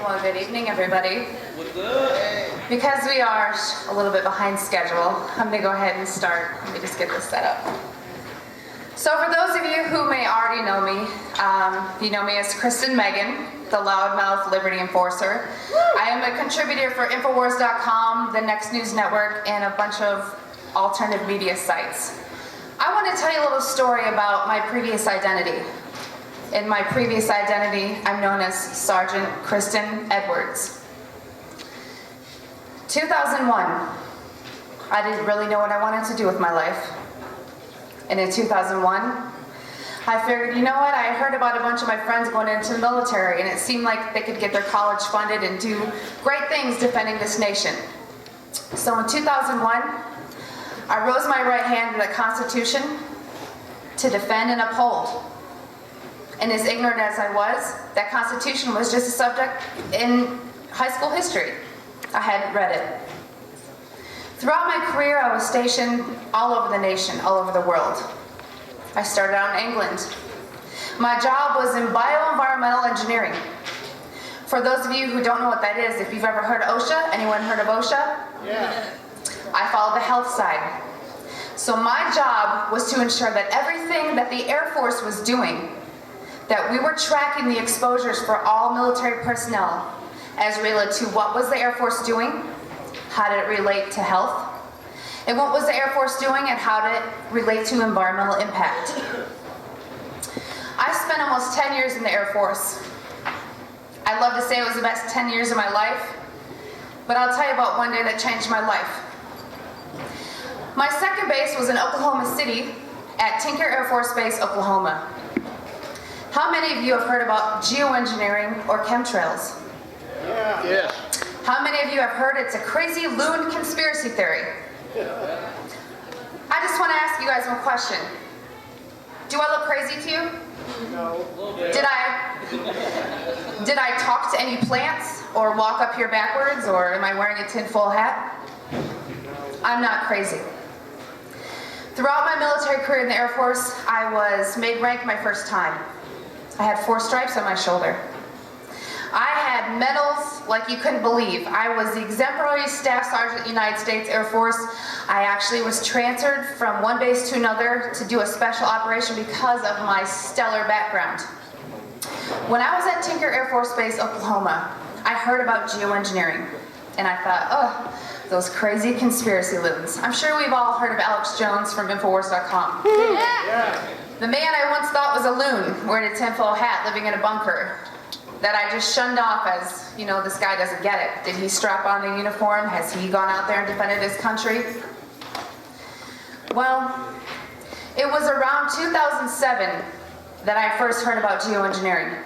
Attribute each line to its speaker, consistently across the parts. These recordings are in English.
Speaker 1: Well, good evening, everybody. Because we are a little bit behind schedule, I'm going to go ahead and start. Let me just get this set up. So for those of you who may already know me, you know me as Kristen Meghan, the loudmouth liberty enforcer. I am a contributor for Infowars.com, the Next News Network, and a bunch of alternative media sites. I want to tell you a little story about my previous identity. In my previous identity, I'm known as Sergeant Kristen Edwards. 2001, I didn't really know what I wanted to do with my life. And in 2001, I figured, you know what, I heard about a bunch of my friends going into the military, and it seemed like they could get their college funded and do great things defending this nation. So in 2001, I rose my right hand to the Constitution to defend and uphold. And as ignorant as I was, that Constitution was just a subject in high school history. I hadn't read it. Throughout my career, I was stationed all over the nation, all over the world. I started out in England. My job was in bioenvironmental engineering. For those of you who don't know what that is, if you've ever heard of OSHA, anyone heard of OSHA?
Speaker 2: Yeah.
Speaker 1: I followed the health side. So my job was to ensure that everything that the Air Force was doing, that we were tracking the exposures for all military personnel as related to what was the Air Force doing, how did it relate to health, and what was the Air Force doing and how did it relate to environmental impact. I spent almost 10 years in the Air Force. I'd love to say it was the best 10 years of my life, but I'll tell you about one day that changed my life. My second base was in Oklahoma City at Tinker Air Force Base, Oklahoma. How many of you have heard about geoengineering or chemtrails?
Speaker 2: Yeah. Yes.
Speaker 1: How many of you have heard it's a crazy loon conspiracy theory? I just want to ask you guys one question. Do I look crazy to you?
Speaker 2: No.
Speaker 1: Did I talk to any plants or walk up here backwards, or am I wearing a tinfoil hat? I'm not crazy. Throughout my military career in the Air Force, I was made rank my first time. I had 4 stripes on my shoulder. I had medals like you couldn't believe. I was the exemplary Staff Sergeant United States Air Force. I actually was transferred from one base to another to do a special operation because of my stellar background. When I was at Tinker Air Force Base, Oklahoma, I heard about geoengineering, and I thought, oh, those crazy conspiracy loons. I'm sure we've all heard of Alex Jones from Infowars.com.
Speaker 2: Yeah.
Speaker 1: The man I once thought was a loon, wearing a tinfoil hat, living in a bunker, that I just shunned off as, you know, this guy doesn't get it. Did he strap on a uniform? Has he gone out there and defended his country? Well, it was around 2007 that I first heard about geoengineering.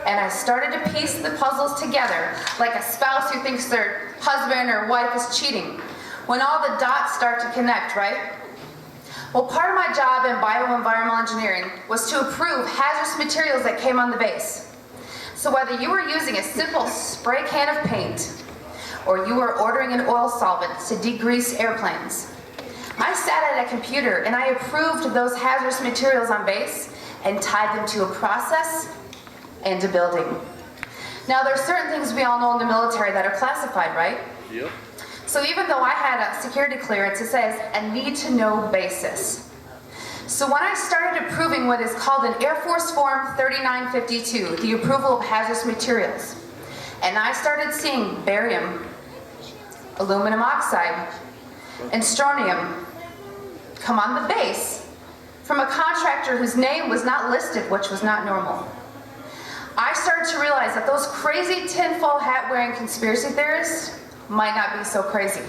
Speaker 1: And I started to piece the puzzles together, like a spouse who thinks their husband or wife is cheating, when all the dots start to connect, right? Well, part of my job in bioenvironmental engineering was to approve hazardous materials that came on the base. So whether you were using a simple spray can of paint, or you were ordering an oil solvent to degrease airplanes, I sat at a computer and I approved those hazardous materials on base and tied them to a process and a building. Now, there are certain things we all know in the military that are classified, right?
Speaker 2: Yep.
Speaker 1: So even though I had a security clearance, it says a need-to-know basis. So when I started approving what is called an Air Force Form 3952, the approval of hazardous materials, and I started seeing barium, aluminum oxide, and strontium come on the base from a contractor whose name was not listed, which was not normal, I started to realize that those crazy tinfoil hat-wearing conspiracy theorists might not be so crazy.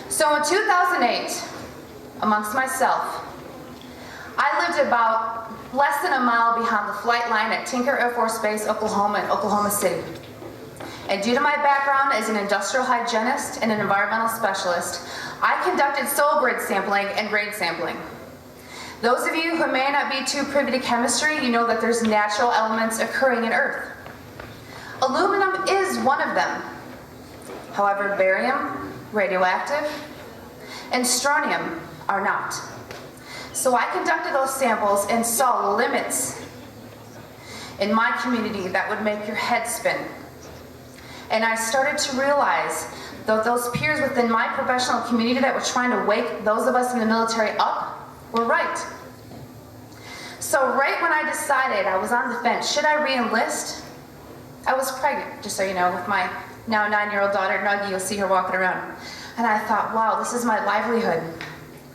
Speaker 1: So in 2008, amongst myself, I lived about less than a mile behind the flight line at Tinker Air Force Base, Oklahoma, in Oklahoma City. And due to my background as an industrial hygienist and an environmental specialist, I conducted soil grid sampling and grade sampling. Those of you who may not be too privy to chemistry, you know that there's natural elements occurring in Earth. Aluminum is one of them. However, barium, radioactive, and strontium are not. So I conducted those samples and saw limits in my community that would make your head spin. And I started to realize that those peers within my professional community that were trying to wake those of us in the military up were right. So right when I decided, I was on the fence, should I re-enlist? I was pregnant, just so you know, with my now 9-year-old daughter, Nuggie. You'll see her walking around. And I thought, wow, this is my livelihood.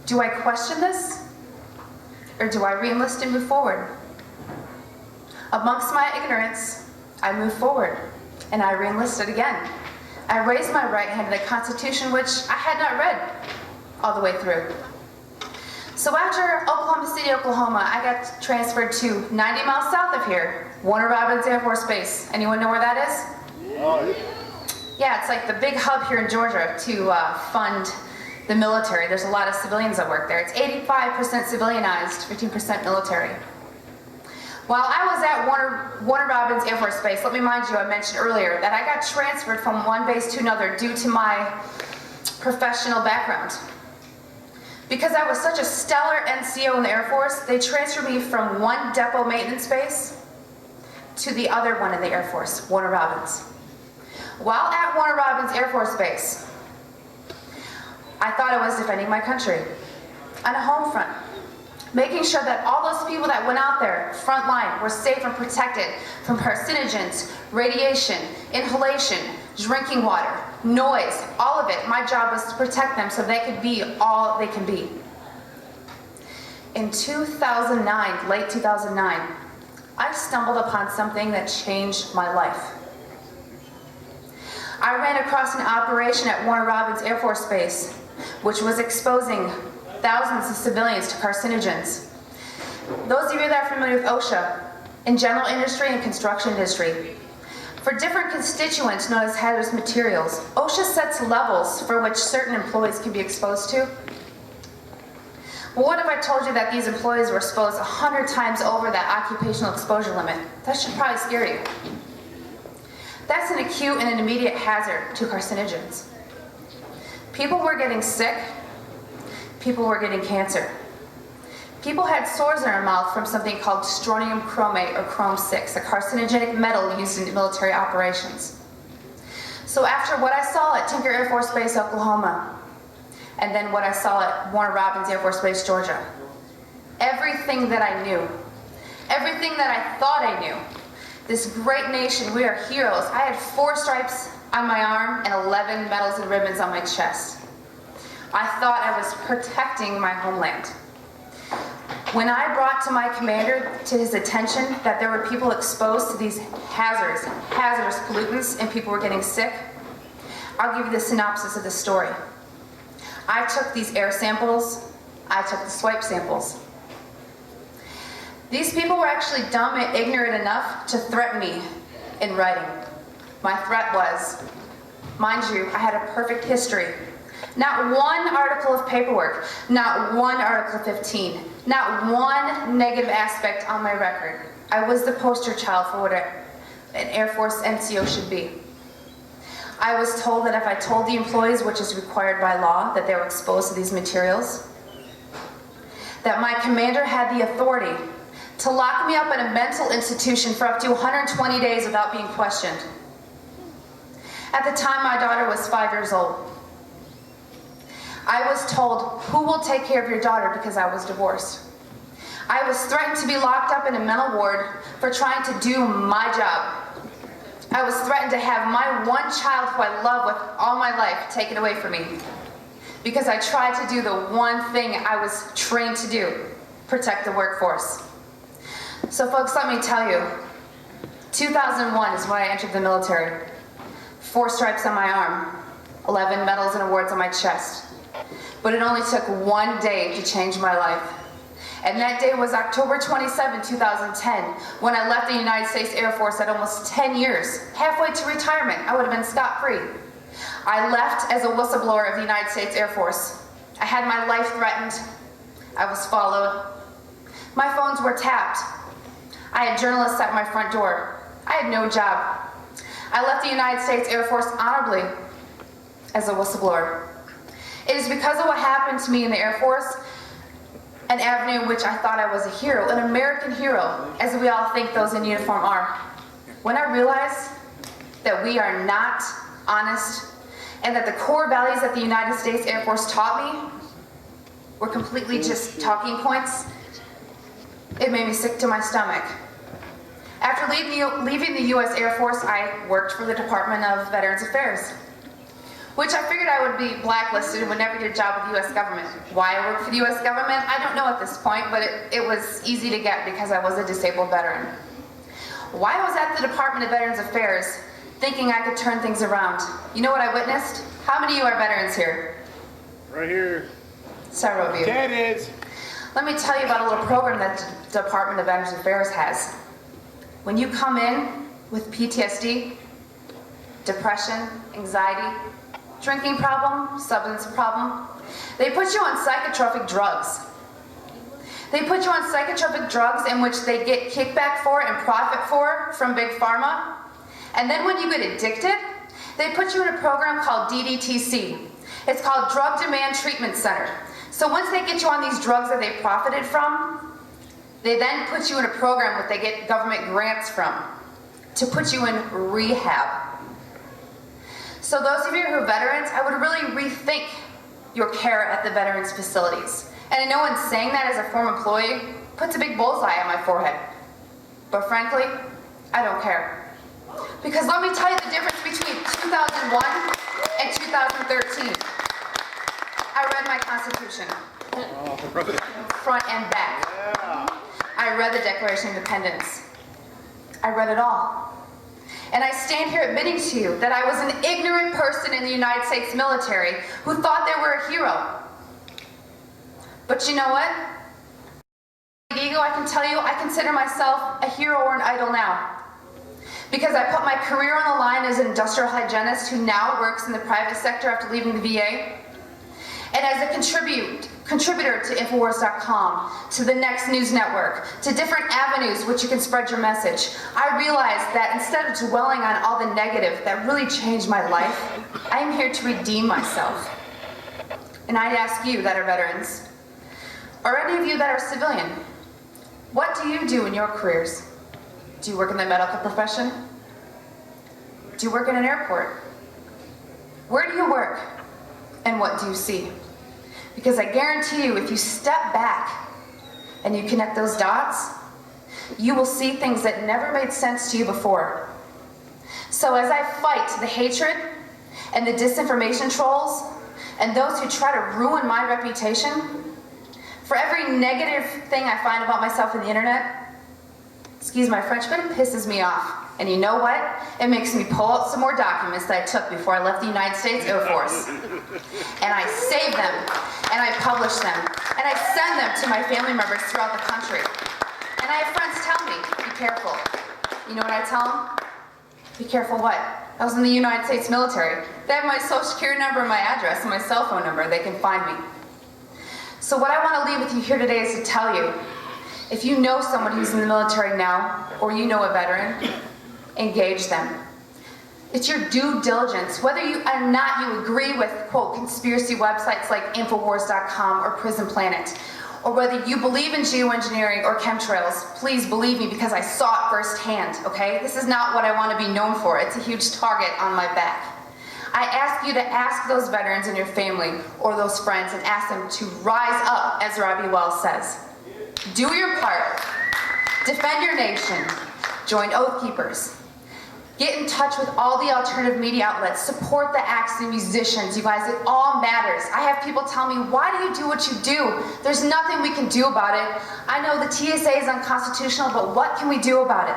Speaker 1: Do I question this? Or do I re-enlist and move forward? Amongst my ignorance, I moved forward, and I re-enlisted again. I raised my right hand to the Constitution, which I had not read all the way through. So after Oklahoma City, Oklahoma, I got transferred to 90 miles south of here, Warner Robins Air Force Base. Anyone know where that is? Yeah, it's like the big hub here in Georgia to fund the military. There's a lot of civilians that work there. It's 85% civilianized, 15% military. While I was at Warner Robins Air Force Base, let me remind you, I mentioned earlier that I got transferred from one base to another due to my professional background. Because I was such a stellar NCO in the Air Force, they transferred me from one depot maintenance base to the other one in the Air Force, Warner Robins. While at Warner Robins Air Force Base, I thought I was defending my country on a home front, making sure that all those people that went out there, front line, were safe and protected from carcinogens, radiation, inhalation, drinking water, noise, all of it. My job was to protect them so they could be all they can be. In 2009, late 2009, I stumbled upon something that changed my life. I ran across an operation at Warner Robins Air Force Base, which was exposing thousands of civilians to carcinogens. Those of you that are familiar with OSHA, in general industry and construction industry, for different constituents known as hazardous materials, OSHA sets levels for which certain employees can be exposed to. Well, what if I told you that these employees were exposed 100 times over that occupational exposure limit? That should probably scare you. That's an acute and an immediate hazard to carcinogens. People were getting sick. People were getting cancer. People had sores in their mouth from something called strontium chromate or chrome-6, a carcinogenic metal used in military operations. So after what I saw at Tinker Air Force Base, Oklahoma, and then what I saw at Warner Robins Air Force Base, Georgia, everything that I knew, everything that I thought I knew, this great nation, we are heroes. I had 4 stripes on my arm and 11 medals and ribbons on my chest. I thought I was protecting my homeland. When I brought to my commander to his attention that there were people exposed to these hazardous pollutants and people were getting sick, I'll give you the synopsis of the story. I took these air samples, I took the swipe samples. These people were actually dumb and ignorant enough to threaten me in writing. My threat was, mind you, I had a perfect history. Not one article of paperwork, not one Article 15, not one negative aspect on my record. I was the poster child for what an Air Force NCO should be. I was told that if I told the employees, which is required by law, that they were exposed to these materials, that my commander had the authority to lock me up in a mental institution for up to 120 days without being questioned. At the time, my daughter was 5 years old. I was told, who will take care of your daughter, because I was divorced. I was threatened to be locked up in a mental ward for trying to do my job. I was threatened to have my one child who I love with all my life taken away from me because I tried to do the one thing I was trained to do, protect the workforce. So folks, let me tell you, 2001 is when I entered the military. 4 stripes on my arm, 11 medals and awards on my chest. But it only took one day to change my life. And that day was October 27, 2010, when I left the United States Air Force at almost 10 years, halfway to retirement. I would have been scot-free. I left as a whistleblower of the United States Air Force. I had my life threatened. I was followed. My phones were tapped. I had journalists at my front door. I had no job. I left the United States Air Force honorably as a whistleblower. It is because of what happened to me in the Air Force an avenue in which I thought I was a hero, an American hero, as we all think those in uniform are. When I realized that we are not honest and that the core values that the United States Air Force taught me were completely just talking points, it made me sick to my stomach. After leaving the U.S. Air Force, I worked for the Department of Veterans Affairs, which I figured I would be blacklisted and would never get a job with the U.S. government. Why I worked for the U.S. government, I don't know at this point, but it was easy to get because I was a disabled veteran. Why I was at the Department of Veterans Affairs, thinking I could turn things around. You know what I witnessed? How many of you are veterans here?
Speaker 2: Right here.
Speaker 1: Several of you.
Speaker 2: That is.
Speaker 1: Let me tell you about a little program that the Department of Veterans Affairs has. When you come in with PTSD, depression, anxiety, drinking problem, substance problem, they put you on psychotropic drugs. They put you on psychotropic drugs in which they get kickback for and profit for from Big Pharma. And then when you get addicted, they put you in a program called DDTC. It's called Drug Demand Treatment Center. So once they get you on these drugs that they profited from, they then put you in a program that they get government grants from to put you in rehab. So those of you who are veterans, I would really rethink your care at the veterans facilities. And I know in saying that as a former employee puts a big bullseye on my forehead. But frankly, I don't care. Because let me tell you the difference between 2001 and 2013. I read my Constitution, front and back. I read the Declaration of Independence. I read it all. And I stand here admitting to you that I was an ignorant person in the United States military who thought they were a hero. But you know what? Ego, I can tell you, I consider myself a hero or an idol now. Because I put my career on the line as an industrial hygienist who now works in the private sector after leaving the VA. And as a contributor to Infowars.com, to the Next News Network, to different avenues which you can spread your message, I realized that instead of dwelling on all the negative that really changed my life, I am here to redeem myself. And I'd ask you that are veterans, or any of you that are civilian, what do you do in your careers? Do you work in the medical profession? Do you work in an airport? Where do you work? And what do you see? Because I guarantee you, if you step back and you connect those dots, you will see things that never made sense to you before. So as I fight the hatred and the disinformation trolls and those who try to ruin my reputation, for every negative thing I find about myself on the internet, excuse my French, but it pisses me off. And you know what? It makes me pull out some more documents that I took before I left the United States Air Force. And I save them, and I publish them, and I send them to my family members throughout the country. And I have friends tell me, be careful. You know what I tell them? Be careful what? I was in the United States military. They have my social security number and my address and my cell phone number. They can find me. So what I want to leave with you here today is to tell you, if you know someone who's in the military now, or you know a veteran, engage them. It's your due diligence. Whether you or not you agree with, quote, conspiracy websites like Infowars.com or Prison Planet, or whether you believe in geoengineering or chemtrails, please believe me because I saw it firsthand, okay? This is not what I want to be known for. It's a huge target on my back. I ask you to ask those veterans in your family or those friends and ask them to rise up, as Robbie Wells says. Do your part. Defend your nation. Join Oath Keepers. Get in touch with all the alternative media outlets. Support the acts and musicians. You guys, it all matters. I have people tell me, why do you do what you do? There's nothing we can do about it. I know the TSA is unconstitutional, but what can we do about it?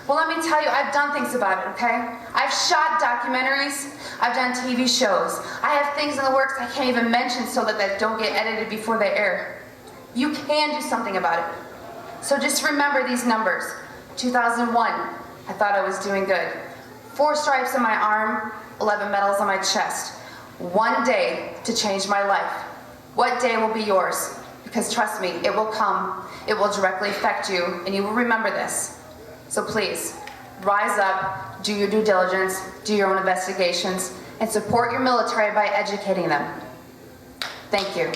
Speaker 1: Well, let me tell you, I've done things about it, okay? I've shot documentaries. I've done TV shows. I have things in the works I can't even mention so that they don't get edited before they air. You can do something about it. So just remember these numbers. 2001, I thought I was doing good. 4 stripes on my arm, 11 medals on my chest. One day to change my life. What day will be yours? Because trust me, it will come. It will directly affect you, and you will remember this. So please, rise up, do your due diligence, do your own investigations, and support your military by educating them. Thank you.